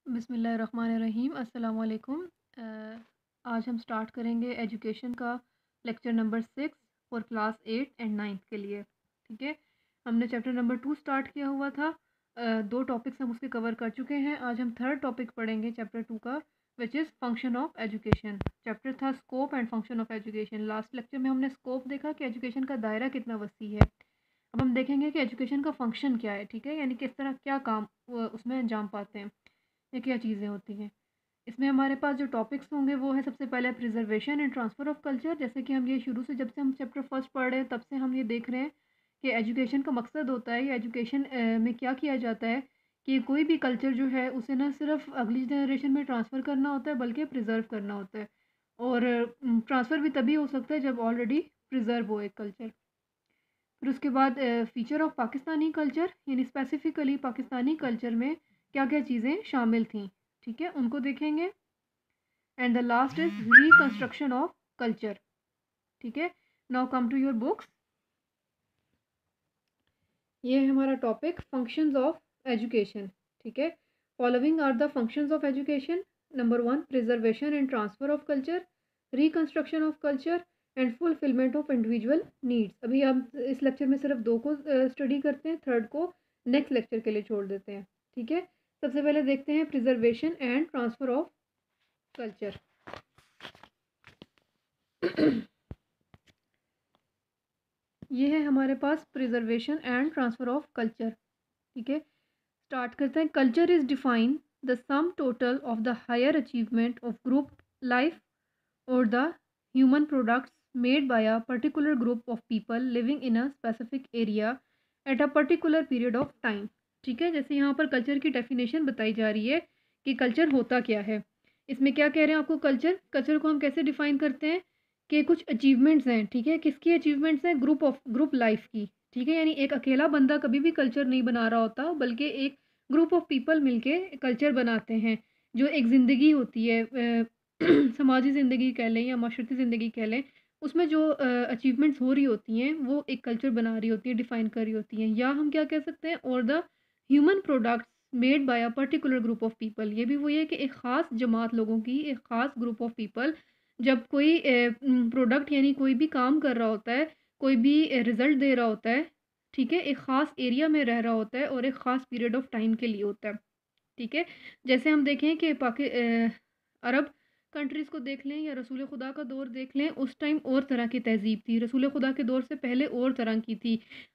बिस्मिल्लाहिर्रहमानिर्रहीम। अस्सलाम वालेकुम। आज हम स्टार्ट करेंगे एजुकेशन का lecture number 6 for class 8 and 9 के लिए। ठीक है, हमने चैप्टर नंबर 2 स्टार्ट किया हुआ था। दो टॉपिक्स हम उसके कवर कर चुके हैं। आज हम थर्ड टॉपिक पढ़ेंगे चैप्टर 2 का, which is function of education. Chapter था scope and function of education. Last lecture में हमने स्कोप देखा कि एजुकेशन का दायरा कितना वसी है। अब हम देखेंगे कि एजुकेशन का फंक्शन क्या है। ठीक है, यानी किस तरह क्या काम उसमें अंजाम पाते हैं या क्या चीज़ें होती हैं। इसमें हमारे पास जो टॉपिक्स होंगे वो है सबसे पहले preservation and transfer of culture. जैसे कि हम ये शुरू से जब से हम चैप्टर फर्स्ट पढ़ रहे हैं तब से हम ये देख रहे हैं कि एजुकेशन का मकसद होता है या एजुकेशन में क्या किया जाता है कि कोई भी कल्चर जो है उसे ना सिर्फ अगली जनरेशन में ट्रांसफ़र करना होता है बल्कि प्रिजर्व करना होता है। और ट्रांसफ़र भी तभी हो सकता है जब ऑलरेडी प्रिजर्व हो एक कल्चर। फिर उसके बाद फ़ीचर ऑफ पाकिस्तानी कल्चर, यानी स्पेसिफ़िकली पाकिस्तानी कल्चर में क्या क्या चीज़ें शामिल थीं। ठीक है, उनको देखेंगे। And the last is reconstruction of culture. ठीक है, now come to your books. ये है हमारा टॉपिक फंक्शंस ऑफ एजुकेशन। ठीक है, following are the functions of education. Number 1, preservation and transfer of culture, reconstruction of culture and fulfilment of individual needs. अभी हम इस लेक्चर में सिर्फ 2 को स्टडी करते हैं, थर्ड को नेक्स्ट लेक्चर के लिए छोड़ देते हैं। ठीक है, सबसे पहले देखते हैं preservation and transfer of culture. ये है हमारे पास preservation and transfer of culture. ठीक है, स्टार्ट करते हैं। Culture is define the sum total of the higher achievement of group life और the human products made by a particular group of people living in a specific area at a particular period of time. ठीक है, जैसे यहाँ पर culture की definition बताई जा रही है कि कल्चर होता क्या है। इसमें क्या कह रहे हैं आपको, कल्चर को हम कैसे डिफाइन करते हैं कि कुछ अचीवमेंट्स हैं। ठीक है, किसकी अचीवमेंट्स हैं? ग्रुप लाइफ की। ठीक है, यानी एक अकेला बंदा कभी भी कल्चर नहीं बना रहा होता बल्कि एक ग्रुप ऑफ पीपल मिलके कल्चर बनाते हैं। जो एक ज़िंदगी होती है समाजी ज़िंदगी कह लें या माशरती ज़िंदगी कह लें, उसमें जो अचीवमेंट्स हो रही होती हैं वो एक कल्चर बना रही होती है, डिफ़ाइन कर रही होती हैं। या हम क्या कह सकते हैं, और the human products made by a particular group of people. ये भी वही है कि एक ख़ास जमात लोगों की, एक ख़ास ग्रुप ऑफ पीपल जब कोई प्रोडक्ट यानी कोई भी काम कर रहा होता है, कोई भी रिज़ल्ट दे रहा होता है। ठीक है, एक ख़ास एरिया में रह रहा होता है और एक ख़ास पीरियड ऑफ टाइम के लिए होता है। ठीक है, जैसे हम देखें कि अरब कंट्रीज़ को देख लें या रसूल खुदा का दौर देख लें, उस टाइम और तरह की तहज़ीब थी। रसूल खुदा के दौर से पहले और तरह की थी।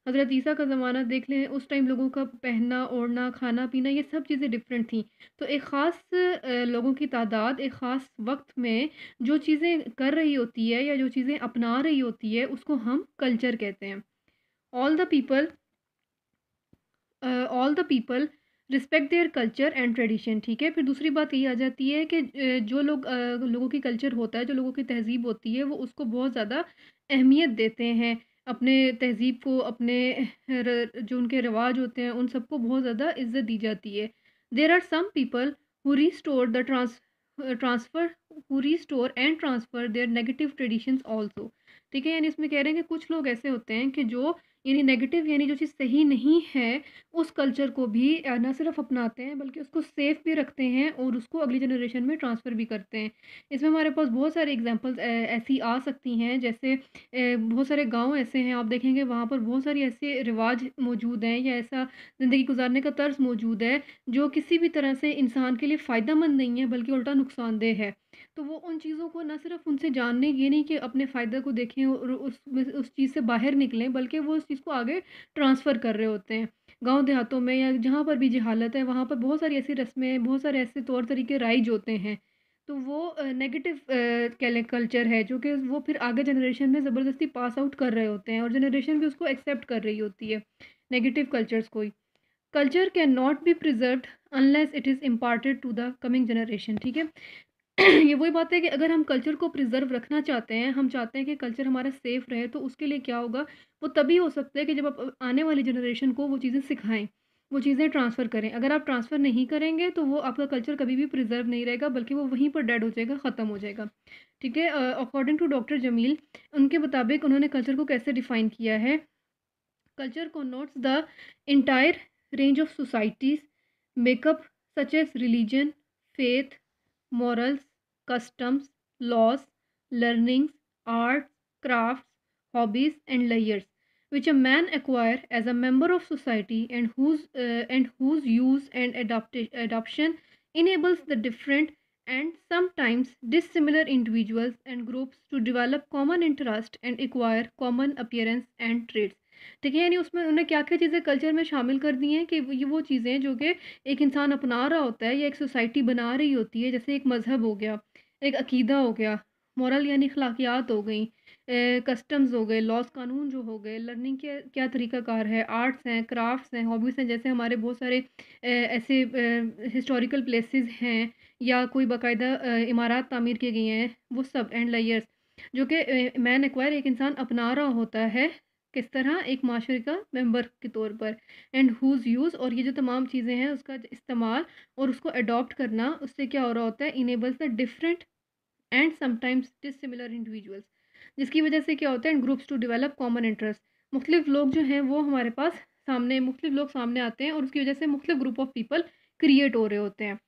हज़रत ईसा का ज़माना देख लें, उस टाइम लोगों का पहनना, ओढ़ना, खाना पीना ये सब चीज़ें डिफरेंट थी। तो एक ख़ास लोगों की तादाद एक ख़ास वक्त में जो चीज़ें कर रही होती है या जो चीज़ें अपना रही होती है उसको हम कल्चर कहते हैं। All the people all the people respect their culture and tradition. ठीक है, फिर दूसरी बात ये आ जाती है कि जो लोगों की कल्चर होता है, जो लोगों की तहज़ीब होती है, वो उसको बहुत ज़्यादा अहमियत देते हैं। अपने तहज़ीब को, अपने जो उनके रिवाज होते हैं उन सबको बहुत ज़्यादा इज़्ज़त दी जाती है। There are some people who restore the transfer who restore and transfer their negative traditions also. ठीक है, यानी इसमें कह रहे हैं कि कुछ लोग ऐसे होते हैं कि जो यानी नेगेटिव यानी जो चीज़ सही नहीं है उस कल्चर को भी ना सिर्फ अपनाते हैं बल्कि उसको सेफ भी रखते हैं और उसको अगली जनरेशन में ट्रांसफ़र भी करते हैं। इसमें हमारे पास बहुत सारे एग्जांपल्स ऐसी आ सकती हैं। जैसे बहुत सारे गांव ऐसे हैं, आप देखेंगे वहाँ पर बहुत सारी ऐसे रिवाज मौजूद हैं या ऐसा ज़िंदगी गुजारने का तर्ज मौजूद है जो किसी भी तरह से इंसान के लिए फ़ायदेमंद नहीं है बल्कि उल्टा नुकसानदेह है। तो वो उन चीज़ों को ना सिर्फ उनसे जानने, ये नहीं कि अपने फ़ायदे को देखें और उस चीज़ से बाहर निकलें, बल्कि वो उस चीज़ को आगे ट्रांसफ़र कर रहे होते हैं। गाँव देहातों में या जहाँ पर भी जहालत है वहाँ पर बहुत सारी ऐसी रस्में, बहुत सारे ऐसे तौर तरीके राइज होते हैं। तो वो नेगेटिव कल्चर है जो कि वो फिर आगे जनरेशन में ज़बरदस्ती पास आउट कर रहे होते हैं और जनरेशन भी उसको एक्सेप्ट कर रही होती है, नेगेटिव कल्चर्स को ही। Culture can not be preserved unless it is imparted to the coming generation. ठीक है, ये वही बात है कि अगर हम कल्चर को प्रिजर्व रखना चाहते हैं, हम चाहते हैं कि कल्चर हमारा सेफ रहे, तो उसके लिए क्या होगा, वो तभी हो सकता है कि जब आप आने वाली जनरेशन को वो चीज़ें सिखाएं, वो चीज़ें ट्रांसफ़र करें। अगर आप ट्रांसफ़र नहीं करेंगे तो वो आपका कल्चर कभी भी प्रिजर्व नहीं रहेगा बल्कि वो वहीं पर डेड हो जाएगा, ख़त्म हो जाएगा। ठीक है, अकॉर्डिंग टू डॉक्टर जमील, उनके मुताबिक उन्होंने कल्चर को कैसे डिफ़ाइन किया है। Culture connotes the entire range of societies makeup such as religion, faith, morals, customs, laws, learnings, arts, crafts, hobbies, and layers, which a man acquire as a member of society and whose use and adoption enables the different and sometimes dissimilar individuals and groups to develop common interest and acquire common appearance and traits। ठीक है, यानी उसमें उन्होंने क्या क्या चीज़ें culture में शामिल कर दी हैं कि ये वो चीज़ें जो कि एक इंसान अपना रहा होता है या एक सोसाइटी बना रही होती है, जैसे एक मज़हब हो गया, एक अकीदा हो गया, मॉरल यानी अखलाकियात हो गई, कस्टम्स हो गए, लॉज़ कानून जो हो गए, लर्निंग के क्या तरीक़ाकार है, आर्ट्स हैं, क्राफ्ट्स हैं, हॉबीज़ हैं, जैसे हमारे बहुत सारे ऐसे हिस्टोरिकल प्लेसेस हैं या कोई बाकायदा इमारत तामीर की गई हैं, वो सब एंड लेयर्स जो कि मैन एक्वायर एक इंसान अपना रहा होता है, किस तरह एक माशरे का मेंबर के तौर पर, एंड हुज़ यूज़ और ये जो तमाम चीज़ें हैं उसका इस्तेमाल और उसको अडॉप्ट करना, उससे क्या हो रहा होता है, enables the different and sometimes dissimilar individuals, जिसकी वजह से क्या होता है, in groups to develop common interest. मुख्तलिफ लोग जो हैं वो हमारे पास सामने मुख्तलिफ लोग सामने आते हैं और उसकी वजह से मुख्तलिफ ग्रुप ऑफ पीपल क्रिएट हो रहे होते हैं,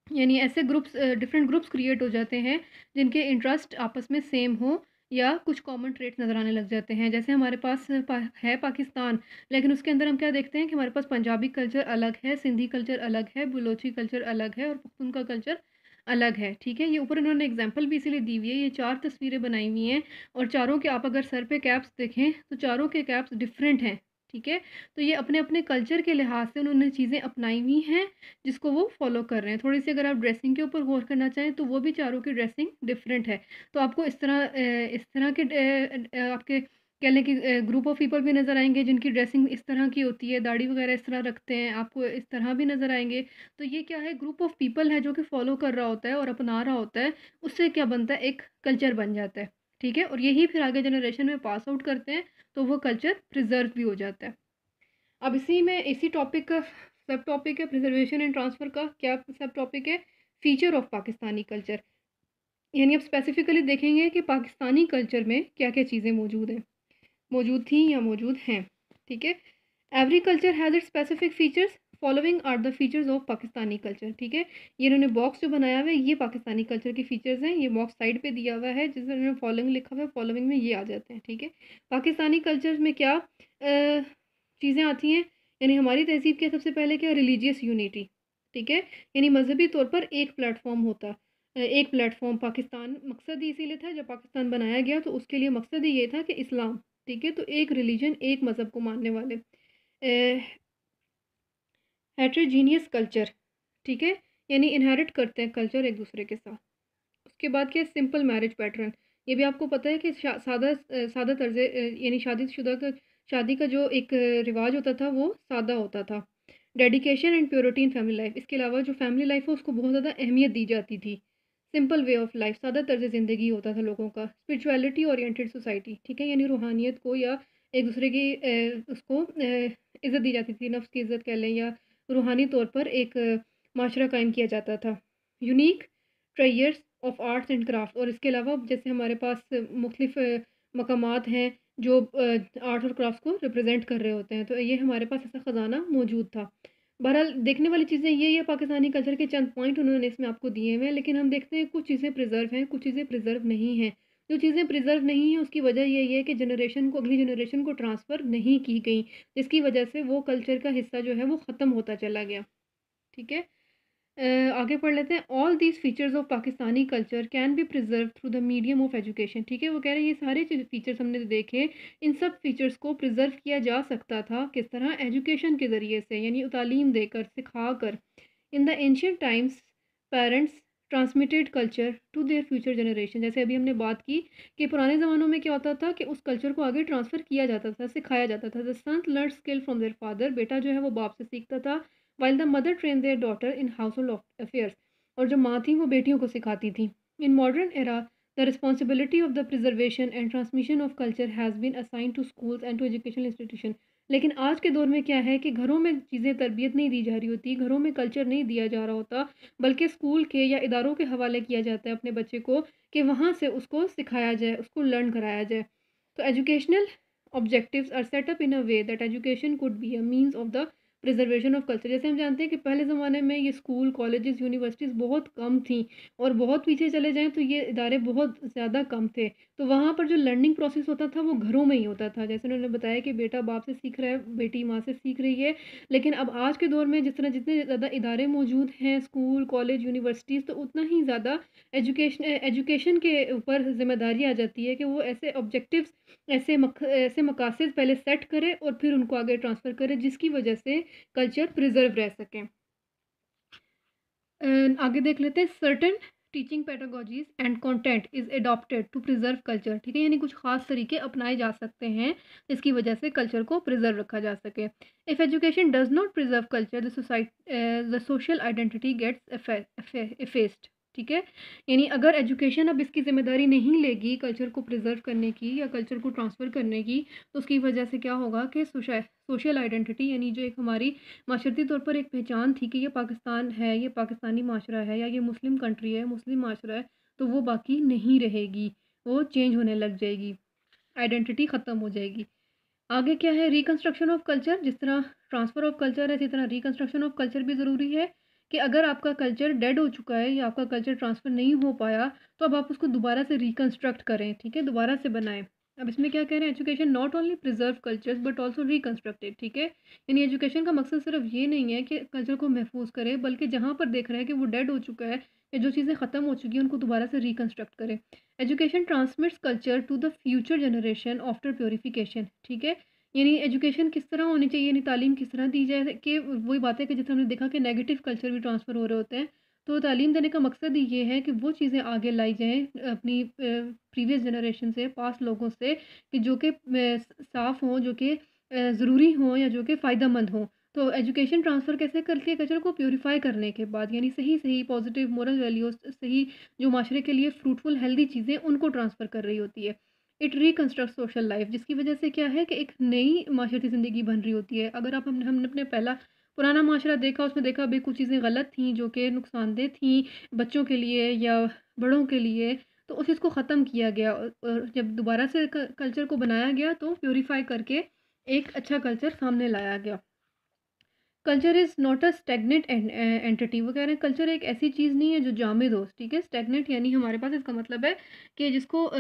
यानी ऐसे ग्रुप्स डिफरेंट ग्रुप्स क्रिएट हो जाते हैं जिनके इंटरेस्ट आपस में सेम हो या कुछ कॉमन ट्रेट्स नज़र आने लग जाते हैं। जैसे हमारे पास है पाकिस्तान, लेकिन उसके अंदर हम क्या देखते हैं कि हमारे पास पंजाबी कल्चर अलग है, सिंधी कल्चर अलग है, बलोची कल्चर अलग है और पुख्तून का कल्चर अलग है। ठीक है, ये ऊपर इन्होंने एग्जांपल भी इसीलिए दी हुई है, ये 4 तस्वीरें बनाई हुई हैं और चारों के आप अगर सर पे कैप्स देखें तो चारों के कैप्स डिफरेंट हैं। ठीक है, तो ये अपने अपने कल्चर के लिहाज से उन्होंने चीज़ें अपनाई हुई हैं जिसको वो फॉलो कर रहे हैं। थोड़ी-सी अगर आप ड्रेसिंग के ऊपर गौर करना चाहें तो वो भी चारों की ड्रेसिंग डिफरेंट है। तो आपको इस तरह के आपके कह लें कि ग्रुप ऑफ पीपल भी नज़र आएँगे जिनकी ड्रेसिंग इस तरह की होती है, दाढ़ी वगैरह इस तरह रखते हैं, आपको इस तरह भी नज़र आएँगे। तो ये क्या है, ग्रुप ऑफ पीपल है जो कि फॉलो कर रहा होता है और अपना रहा होता है, उससे क्या बनता है, एक कल्चर बन जाता है। ठीक है, और यही फिर आगे जनरेशन में पास आउट करते हैं, तो वो कल्चर प्रिज़र्व भी हो जाता है। अब इसी टॉपिक का सब टॉपिक है प्रिजर्वेशन एंड ट्रांसफ़र का क्या सब टॉपिक है, फीचर ऑफ पाकिस्तानी कल्चर, यानी अब स्पेसिफिकली देखेंगे कि पाकिस्तानी कल्चर में क्या क्या चीज़ें मौजूद हैं, मौजूद थी या मौजूद हैं। ठीक है, every culture has its specific features, following are the features of Pakistani culture. ठीक है, ये इन्होंने बॉक्स जो बनाया हुआ है ये पाकिस्तानी कल्चर के फीचर्स हैं, ये बॉक्स साइड पे दिया हुआ है जिसमें इन्होंने फॉलोइंग लिखा हुआ है, फॉलोइंग में ये आ जाते हैं। ठीक है, पाकिस्तानी कल्चर में क्या चीज़ें आती हैं, यानी हमारी तहज़ीब के सबसे पहले क्या, रिलीजियस यूनिटी। ठीक है, यानी मजहबी तौर पर एक प्लेटफॉर्म होता, एक प्लेटफॉर्म पाकिस्तान मकसद ही इसीलिए था, जब पाकिस्तान बनाया गया तो उसके लिए मकसद ही ये था कि इस्लाम। ठीक है, तो एक रिलीजन एक मज़हब को मानने वाले, हेट्रोजीनियस कल्चर। ठीक है, यानी इनहेरिट करते हैं कल्चर एक दूसरे के साथ। उसके बाद क्या, सिंपल मैरिज पैटर्न, ये भी आपको पता है कि सादा तर्ज यानी शादी का जो एक रिवाज होता था वो सादा होता था। Dedication and purity in family life, इसके अलावा जो फैमिली लाइफ है उसको बहुत ज़्यादा अहमियत दी जाती थी। सिंपल वे ऑफ लाइफ, सादा तर्ज ज़िंदगी होता था लोगों का। स्पिरिचुअलिटी ओरिएंटेड सोसाइटी, ठीक है, यानी रूहानियत को या एक दूसरे की उसको इज़्ज़त दी जाती थी, नफ्स की इज़्ज़त कह लें, या रूहानी तौर पर एक माशरा कायम किया जाता था। Unique traits of arts and craft, और इसके अलावा जैसे हमारे पास मुख्तलिफ मकामात हैं जो आर्ट और क्राफ्ट को रिप्रेजेंट कर रहे होते हैं, तो ये हमारे पास ऐसा ख़जाना मौजूद था। बहरहाल देखने वाली चीज़ें ये है, पाकिस्तानी कल्चर के चंद पॉइंट उन्होंने इसमें आपको दिए हुए हैं, लेकिन हम देखते हैं कुछ चीज़ें प्रिजर्व हैं, कुछ चीज़ें प्रिजर्व नहीं हैं। जो चीज़ें प्रिजर्व नहीं हैं उसकी वजह यही है कि जनरेशन को, अगली जनरेशन को ट्रांसफ़र नहीं की गई, जिसकी वजह से वो कल्चर का हिस्सा जो है वो ख़त्म होता चला गया। ठीक है, आगे पढ़ लेते हैं। All these features of Pakistani culture can be preserve through the medium of education. ठीक है, वो कह रहे हैं ये सारे फीचर्स हमने देखे, इन सब फीचर्स को प्रिजर्व किया जा सकता था किस तरह, एजुकेशन के ज़रिए से, यानी तालीम देकर, सिखा कर। In the ancient times parents transmitted culture to their future generation, जैसे अभी हमने बात की कि पुराने ज़मानों में क्या होता था कि उस कल्चर को आगे ट्रांसफ़र किया जाता था, सिखाया जाता था। The son learn skill from their father, बेटा जो है वो बाप से सीखता था, while the mother train their daughter in household affairs, और जो माँ थी वो बेटियों को सिखाती थी। In modern era the responsibility of the preservation and transmission of culture has been assign to schools and to educational institution. लेकिन आज के दौर में क्या है कि घरों में चीज़ें तरबियत नहीं दी जा रही होती, घरों में कल्चर नहीं दिया जा रहा होता, बल्कि स्कूल के या इदारों के हवाले किया जाता है अपने बच्चे को कि वहाँ से उसको सिखाया जाए, उसको लर्न कराया जाए। तो educational objectives are set up in a way that education could be a means of the preservation of culture. जैसे हम जानते हैं कि पहले ज़माने में ये स्कूल, कॉलेजेस, यूनिवर्सिटीज़ बहुत कम थी, और बहुत पीछे चले जाएँ तो ये इदारे बहुत ज़्यादा कम थे। तो वहाँ पर जो लर्निंग प्रोसेस होता था वो घरों में ही होता था। जैसे उन्होंने बताया कि बेटा बाप से सीख रहा है, बेटी माँ से सीख रही है। लेकिन अब आज के दौर में जितने ज़्यादा इदारे मौजूद हैं, स्कूल, कॉलेज, यूनिवर्सिटीज़, तो उतना ही ज़्यादा एजुकेशन के ऊपर ज़िम्मेदारी आ जाती है कि वो ऐसे ऑब्जेक्टिव्स, ऐसे मकासद पहले सेट करे और फिर उनको आगे ट्रांसफ़र करे, जिसकी वजह से कल्चर प्रिजर्व रह सके। आगे देख लेते हैं, certain teaching pedagogies and content is adopted to preserve culture. ठीक है, यानी कुछ खास तरीके अपनाए जा सकते हैं जिसकी वजह से कल्चर को प्रिजर्व रखा जा सके। If education does not preserve culture, the social identity gets effaced. ठीक है, यानी अगर एजुकेशन अब इसकी ज़िम्मेदारी नहीं लेगी कल्चर को प्रिजर्व करने की या कल्चर को ट्रांसफ़र करने की, तो उसकी वजह से क्या होगा कि सोशल आइडेंटिटी, यानी जो एक हमारी माशरती तौर पर एक पहचान थी कि ये पाकिस्तान है, ये पाकिस्तानी माशरा है, या ये मुस्लिम कंट्री है, मुस्लिम माशरा है, तो वो बाकी नहीं रहेगी, वो चेंज होने लग जाएगी, आइडेंटिटी ख़त्म हो जाएगी। आगे क्या है, रिकंस्ट्रक्शन ऑफ कल्चर। जिस तरह ट्रांसफ़र ऑफ कल्चर है, इसी तरह रिकंस्ट्रक्शन ऑफ कल्चर भी ज़रूरी है कि अगर आपका कल्चर डेड हो चुका है या आपका कल्चर ट्रांसफ़र नहीं हो पाया, तो अब आप उसको दोबारा से रिकंस्ट्रक्ट करें। ठीक है, दोबारा से बनाएं। अब इसमें क्या कह रहे हैं, education not only preserve cultures but also reconstructed. ठीक है, यानी एजुकेशन का मकसद सिर्फ ये नहीं है कि कल्चर को महफूज करे, बल्कि जहाँ पर देख रहे हैं कि वो डेड हो चुका है या जो चीज़ें ख़त्म हो चुकी हैं उनको दोबारा से रिकंस्ट्रक्ट करें। Education transmits culture to the future generation after purification. ठीक है, यानी एजुकेशन किस तरह होनी चाहिए, यानी तालीम किस तरह दी जाए कि वही बात है कि जैसे हमने देखा कि नेगेटिव कल्चर भी ट्रांसफ़र हो रहे होते हैं। तो तालीम देने का मकसद ही ये है कि वो चीज़ें आगे लाई जाएँ अपनी प्रीवियस जनरेशन से, पास्ट लोगों से, कि जो कि साफ़ हों, जो कि ज़रूरी हों या जो कि फ़ायदेमंद हों। तो एजुकेशन ट्रांसफ़र कैसे करती है कल्चर को प्यूरीफाई करने के बाद, यानी सही पॉजिटिव मोरल वैल्यूज़, सही जो माशरे के लिए फ्रूटफुल हेल्दी चीज़ें, उनको ट्रांसफ़र कर रही होती है। इट रिकंस्ट्रक्ट सोशल लाइफ, जिसकी वजह से क्या है कि एक नई माशरती ज़िंदगी बन रही होती है। अगर आप हमने अपने पहला पुराना माशरा देखा, उसमें देखा भी कुछ चीज़ें गलत थीं जो कि नुकसानदेह थीं बच्चों के लिए या बड़ों के लिए, तो उस चीज़ को ख़त्म किया गया, और जब दोबारा से कल्चर को बनाया गया तो प्योरीफाई करके एक अच्छा कल्चर सामने लाया गया। Culture is not a stagnant entity. वो कह रहे हैं कल्चर एक ऐसी चीज़ नहीं है जो जामिद हो। ठीक है, स्टैग्नेंट यानी हमारे पास इसका मतलब है कि जिसको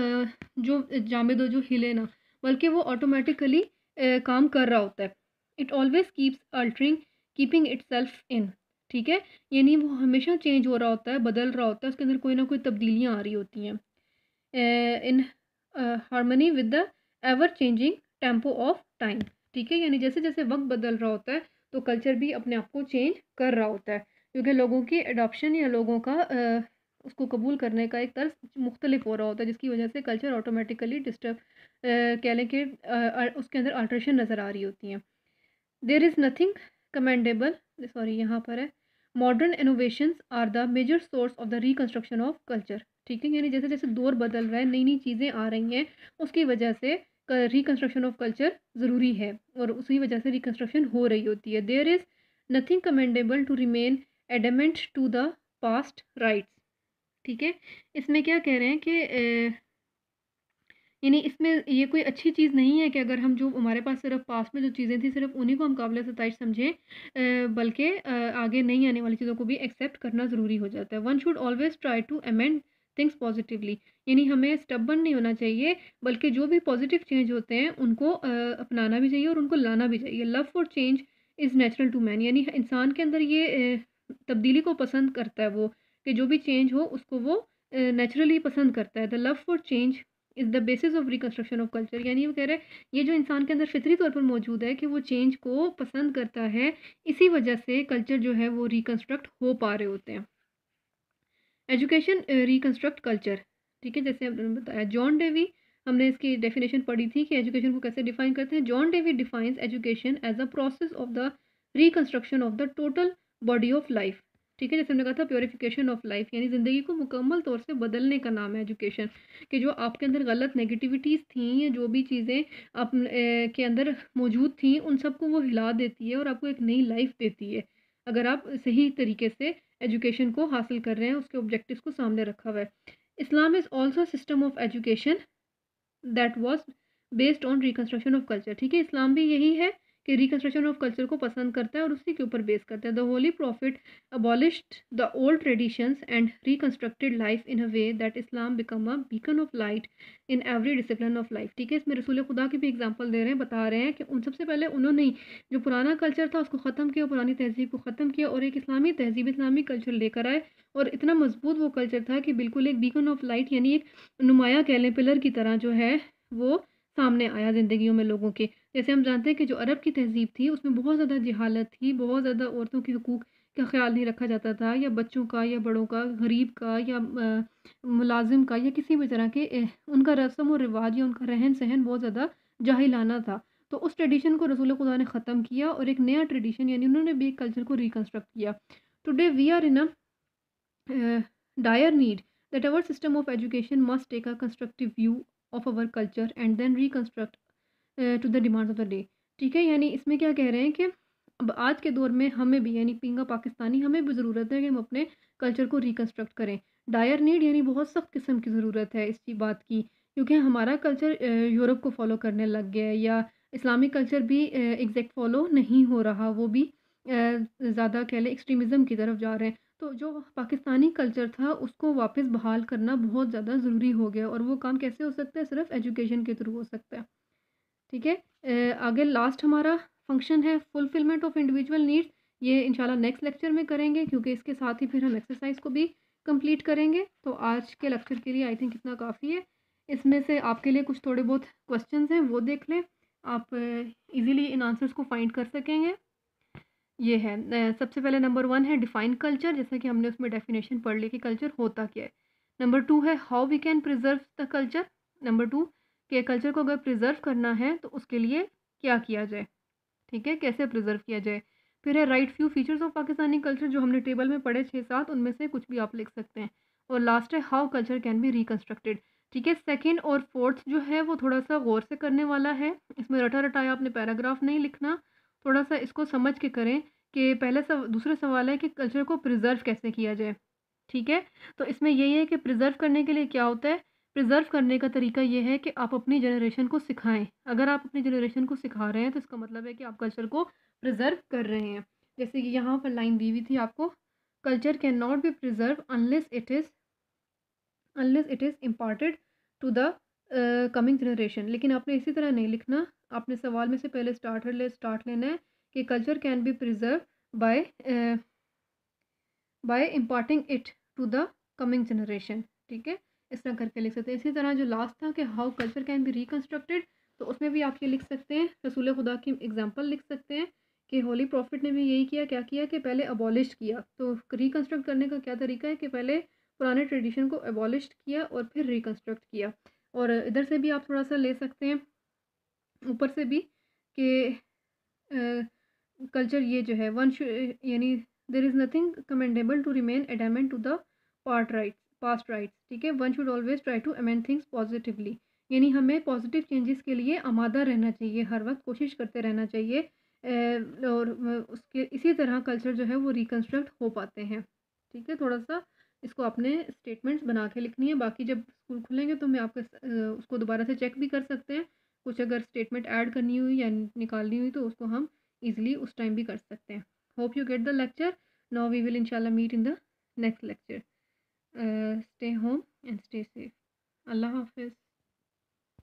जो जामिद हो, जो हिले ना, बल्कि वो ऑटोमेटिकली काम कर रहा होता है। It always keeps altering, keeping itself इन। ठीक है, यानी वो हमेशा चेंज हो रहा होता है, बदल रहा होता है, उसके अंदर कोई ना कोई तब्दीलियाँ आ रही होती हैं in harmony with the ever changing tempo of time. ठीक है, यानी जैसे जैसे वक्त बदल रहा होता है तो कल्चर भी अपने आप को चेंज कर रहा होता है, क्योंकि लोगों की अडॉप्शन या लोगों का उसको कबूल करने का एक तर्ज मुख्तलिफ हो रहा होता है, जिसकी वजह से कल्चर ऑटोमेटिकली डिस्टर्ब कह लें कि उसके अंदर अल्ट्रेशन नज़र आ रही होती हैं। There is nothing commendable, sorry यहाँ पर है, modern innovations are the major source of the reconstruction of culture. ठीक है, यानी जैसे जैसे दौर बदल रहा है, नई नई चीज़ें आ रही हैं, उसकी वजह से रिकंस्ट्रक्शन ऑफ कल्चर ज़रूरी है और उसी वजह से रिकंस्ट्रक्शन हो रही होती है। There is nothing commendable to remain adamant to the past rites. ठीक है, इसमें क्या कह रहे हैं कि यानी इसमें ये कोई अच्छी चीज़ नहीं है कि अगर हम जो हमारे पास सिर्फ पास्ट में जो चीज़ें थी सिर्फ उन्हीं को हम काबिल सताइश समझें, बल्कि आगे नहीं आने वाली चीज़ों को भी एक्सेप्ट करना ज़रूरी हो जाता है। One should always try to amend things positively, यानी हमें स्टबर्न नहीं होना चाहिए, बल्कि जो भी पॉजिटिव चेंज होते हैं उनको अपनाना भी चाहिए और उनको लाना भी चाहिए। Love for change is natural to man, यानी इंसान के अंदर ये तब्दीली को पसंद करता है वो, कि जो भी चेंज हो उसको वो नेचुरली पसंद करता है। The love for change is the basis of reconstruction of culture, यानी वो कह रहे हैं ये जो इंसान के अंदर फितरी तौर पर मौजूद है कि वो चेंज को पसंद करता है, इसी वजह से कल्चर जो है वो रिकंस्ट्रक्ट हो पा रहे होते हैं। Education reconstruct culture. ठीक है, जैसे हमने बताया जॉन डेवी, हमने इसकी डेफिनेशन पढ़ी थी कि एजुकेशन को कैसे डिफाइन करते हैं। John Dewey defines education as a process of the reconstruction of the total body of life. ठीक है, जैसे हमने कहा था प्योरीफिकेशन ऑफ लाइफ, यानी ज़िंदगी को मुकम्मल तौर से बदलने का नाम है एजुकेशन, कि जो आपके अंदर गलत नेगेटिविटीज़ थी या जो भी चीज़ें आप के अंदर मौजूद थी, उन सबको वो हिला देती है और आपको एक नई लाइफ देती है, अगर आप सही तरीके से एजुकेशन को हासिल कर रहे हैं, उसके ऑब्जेक्टिव्स को सामने रखा हुआ है। Islam is also system of education that was based on reconstruction of culture. ठीक है, इस्लाम भी यही है कि रिकंस्ट्रक्शन ऑफ कल्चर को पसंद करता है और उसी के ऊपर बेस करता है। The holy prophet abolished the old traditions and reconstructed life in a way that Islam become a beacon of light in every discipline of life. ठीक है, इसमें रसूल खुदा की भी एग्जांपल दे रहे हैं, बता रहे हैं कि उन सबसे पहले उन्होंने ही जो पुराना कल्चर था उसको ख़त्म किया, पुरानी तहजीब को ख़त्म किया और एक इस्लामी तहजीब, इस्लामी कल्चर लेकर आए। और इतना मजबूत वो कल्चर था कि बिल्कुल एक बीकन ऑफ लाइट यानी एक नुमाया कह लें, पिलर की तरह जो है वो सामने आया ज़िंदगियों में लोगों के। जैसे हम जानते हैं कि जो अरब की तहज़ीब थी उसमें बहुत ज़्यादा जहालत थी, बहुत ज़्यादा औरतों के हकूक़ का ख़्याल नहीं रखा जाता था, या बच्चों का या बड़ों का, गरीब का या मुलाजिम का, या किसी भी तरह के उनका रस्म और रिवाज या उनका रहन सहन बहुत ज़्यादा जाहिलाना था। तो उस ट्रेडिशन को रसूल खुदा ने ख़त्म किया और एक नया ट्रेडिशन यानी उन्होंने भी एक कल्चर को रिकन्स्ट्रक्ट किया। Today we are in dire need that our system of education must take a constructive view of our culture and then reconstruct to the demands of the day। ठीक है, यानी इसमें क्या कह रहे हैं कि अब आज के दौर में हमें भी यानी पिंगा पाकिस्तानी हमें भी ज़रूरत है कि हम अपने कल्चर को रिकन्स्ट्रक्ट करें। डायर नीड यानी बहुत सख्त किस्म की ज़रूरत है इस बात की, क्योंकि हमारा कल्चर यूरोप को फॉलो करने लग गया है, या इस्लामिक कल्चर भी एग्जैक्ट फॉलो नहीं हो रहा, वो भी ज़्यादा कह लें एक्सट्रीमिज़म की तरफ जा रहे हैं। तो जो पाकिस्तानी कल्चर था उसको वापस बहाल करना बहुत ज़्यादा ज़रूरी हो गया, और वो काम कैसे हो सकता है, सिर्फ एजुकेशन के थ्रू हो सकता है। ठीक है, आगे लास्ट हमारा फंक्शन है फुलफिलमेंट ऑफ इंडिविजुअल नीड्स। ये इंशाल्लाह नेक्स्ट लेक्चर में करेंगे, क्योंकि इसके साथ ही फिर हम एक्सरसाइज को भी कंप्लीट करेंगे। तो आज के लेक्चर के लिए आई थिंक इतना काफ़ी है। इसमें से आपके लिए कुछ थोड़े बहुत क्वेश्चंस हैं, वो देख लें, आप इजीली इन आंसर्स को फाइंड कर सकेंगे। ये है सबसे पहले नंबर 1 है डिफाइन कल्चर, जैसा कि हमने उसमें डेफिनेशन पढ़ ली कि कल्चर होता क्या है। नंबर 2 है how we can preserve the culture. Number 2 कि कल्चर को अगर प्रिजर्व करना है तो उसके लिए क्या किया जाए, ठीक है, कैसे प्रिजर्व किया जाए। फिर है right few features of Pakistani culture, जो हमने टेबल में पढ़े 6-7, उनमें से कुछ भी आप लिख सकते हैं। और लास्ट है how culture can B reconstructed. ठीक है, सेकेंड और फोर्थ जो है वो थोड़ा सा गौर से करने वाला है, इसमें रटा रटाया आपने पैराग्राफ नहीं लिखना, थोड़ा सा इसको समझ के करें कि पहले दूसरा सवाल है कि कल्चर को प्रिजर्व कैसे किया जाए। ठीक है, तो इसमें यही है कि प्रिजर्व करने के लिए क्या होता है। प्रिजर्व करने का तरीका ये है कि आप अपनी जनरेशन को सिखाएं। अगर आप अपनी जनरेशन को सिखा रहे हैं तो इसका मतलब है कि आप कल्चर को प्रिजर्व कर रहे हैं। जैसे कि यहाँ पर लाइन दी हुई थी आपको, culture can not be preserve unless it is imparted to the coming generation. लेकिन आपने इसी तरह नहीं लिखना, आपने सवाल में से पहले स्टार्ट लेना है कि culture can be preserve by by imparting it to the coming generation. ठीक है, इस तरह करके लिख सकते हैं। इसी तरह जो लास्ट था कि how culture can B reconstructed, तो उसमें भी आप ये लिख सकते हैं, रसूल खुदा की एग्जांपल लिख सकते हैं कि होली प्रॉफिट ने भी यही किया, क्या किया कि पहले अबॉलिश किया। तो रिकन्स्ट्रक्ट करने का क्या तरीका है कि पहले पुराने ट्रेडिशन को अबॉलिश किया और फिर रिकन्स्ट्रक्ट किया। और इधर से भी आप थोड़ा सा ले सकते हैं ऊपर से भी कि कल्चर ये जो है वन यानी there is nothing commendable to remain adamant to the past rites. ठीक है, one should always try to amend things positively, यानी हमें पॉजिटिव चेंजेस के लिए आमादा रहना चाहिए, हर वक्त कोशिश करते रहना चाहिए। और उसके इसी तरह कल्चर जो है वो रिकन्स्ट्रक्ट हो पाते हैं। ठीक है, थोड़ा सा इसको अपने स्टेटमेंट्स बना के लिखनी है, बाकी जब स्कूल खुलेंगे तो मैं आपके उसको दोबारा से चेक भी कर सकते हैं। कुछ अगर स्टेटमेंट ऐड करनी हुई या निकालनी हुई तो उसको हम easily उस टाइम भी कर सकते हैं। Hope you get the lecture. Now we will इंशाल्लाह meet in the next lecture. Stay home and stay safe. अल्लाह हाफिज़।